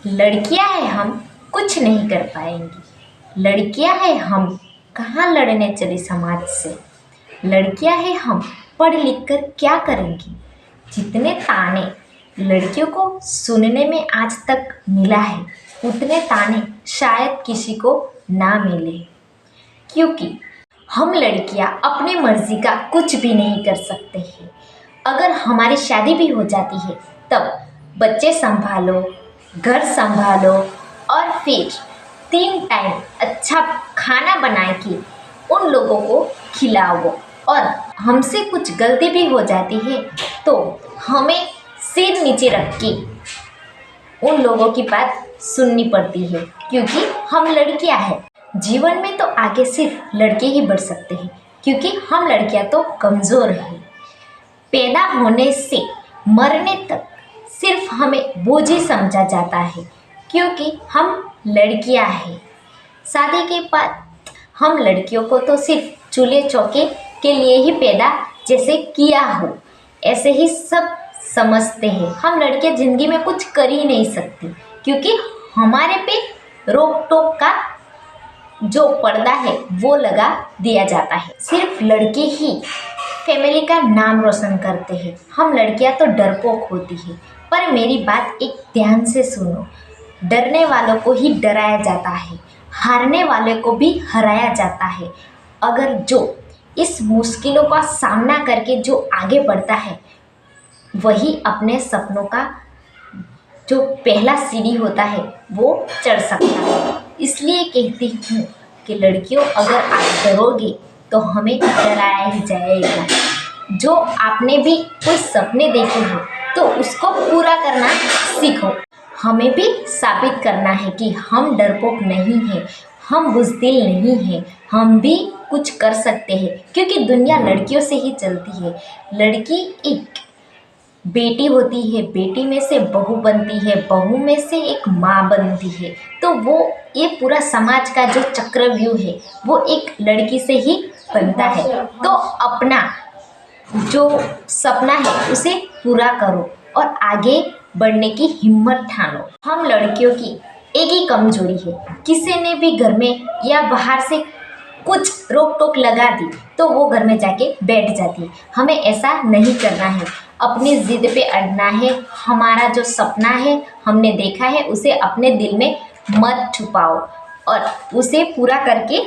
लड़कियां हैं हम कुछ नहीं कर पाएंगी। लड़कियां हैं हम कहाँ लड़ने चली समाज से। लड़कियां हैं हम पढ़ लिख कर क्या करेंगी। जितने ताने लड़कियों को सुनने में आज तक मिला है उतने ताने शायद किसी को ना मिले, क्योंकि हम लड़कियां अपनी मर्जी का कुछ भी नहीं कर सकते हैं। अगर हमारी शादी भी हो जाती है तब बच्चे संभालो, घर संभालो और फिर 3 टाइम अच्छा खाना बना के उन लोगों को खिलाओ। और हमसे कुछ गलती भी हो जाती है तो हमें सिर नीचे रख के उन लोगों की बात सुननी पड़ती है, क्योंकि हम लड़कियां हैं। जीवन में तो आगे सिर्फ लड़के ही बढ़ सकते हैं, क्योंकि हम लड़कियां तो कमज़ोर हैं। पैदा होने से मरने तक सिर्फ हमें बोझ ही समझा जाता है, क्योंकि हम लड़कियां हैं। शादी के बाद हम लड़कियों को तो सिर्फ चूल्हे चौके के लिए ही पैदा जैसे किया हो ऐसे ही सब समझते हैं। हम लड़कियां ज़िंदगी में कुछ कर ही नहीं सकती, क्योंकि हमारे पे रोक टोक का जो पर्दा है वो लगा दिया जाता है। सिर्फ लड़के ही फैमिली का नाम रोशन करते हैं। हम लड़कियां तो डरपोक होती है। पर मेरी बात एक ध्यान से सुनो। डरने वालों को ही डराया जाता है, हारने वाले को भी हराया जाता है। अगर जो इस मुश्किलों का सामना करके जो आगे बढ़ता है वही अपने सपनों का जो पहला सीढ़ी होता है वो चढ़ सकता है। इसलिए कहती हूँ कि लड़कियों, अगर आप डरोगे तो हमें डराया ही जाएगा। जो आपने भी कोई सपने देखे हो तो उसको पूरा करना सीखो। हमें भी साबित करना है कि हम डरपोक नहीं हैं, हम बुज़दिल नहीं हैं, हम भी कुछ कर सकते हैं, क्योंकि दुनिया लड़कियों से ही चलती है। लड़की एक बेटी होती है, बेटी में से बहू बनती है, बहू में से एक माँ बनती है। तो वो ये पूरा समाज का जो चक्रव्यूह है वो एक लड़की से ही बनता है। तो अपना जो सपना है उसे पूरा करो और आगे बढ़ने की हिम्मत ठानो। हम लड़कियों की एक ही कमजोरी है, किसी ने भी घर में या बाहर से कुछ रोक टोक लगा दी तो वो घर में जाके बैठ जाती है। हमें ऐसा नहीं करना है, अपनी ज़िद पे अड़ना है। हमारा जो सपना है हमने देखा है उसे अपने दिल में मत छुपाओ और उसे पूरा करके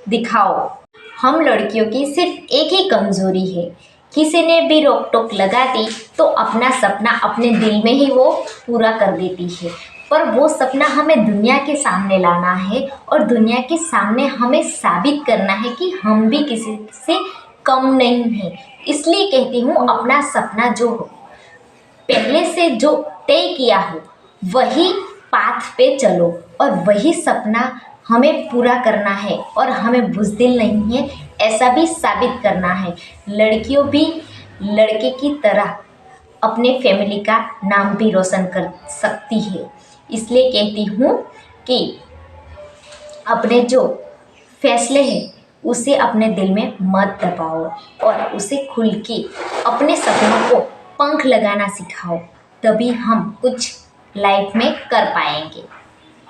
दिखाओ। हम लड़कियों की सिर्फ एक ही कमज़ोरी है, किसी ने भी रोक टोक लगा दी तो अपना सपना अपने दिल में ही वो पूरा कर देती है। पर वो सपना हमें दुनिया के सामने लाना है और दुनिया के सामने हमें साबित करना है कि हम भी किसी से कम नहीं हैं। इसलिए कहती हूँ, अपना सपना जो हो पहले से जो तय किया हो वही पाथ पे चलो और वही सपना हमें पूरा करना है और हमें बुज़दिल नहीं है ऐसा भी साबित करना है। लड़कियों भी लड़के की तरह अपने फैमिली का नाम भी रोशन कर सकती है। इसलिए कहती हूँ कि अपने जो फैसले हैं उसे अपने दिल में मत दबाओ और उसे खुल के अपने सपनों को पंख लगाना सिखाओ, तभी हम कुछ लाइफ में कर पाएंगे।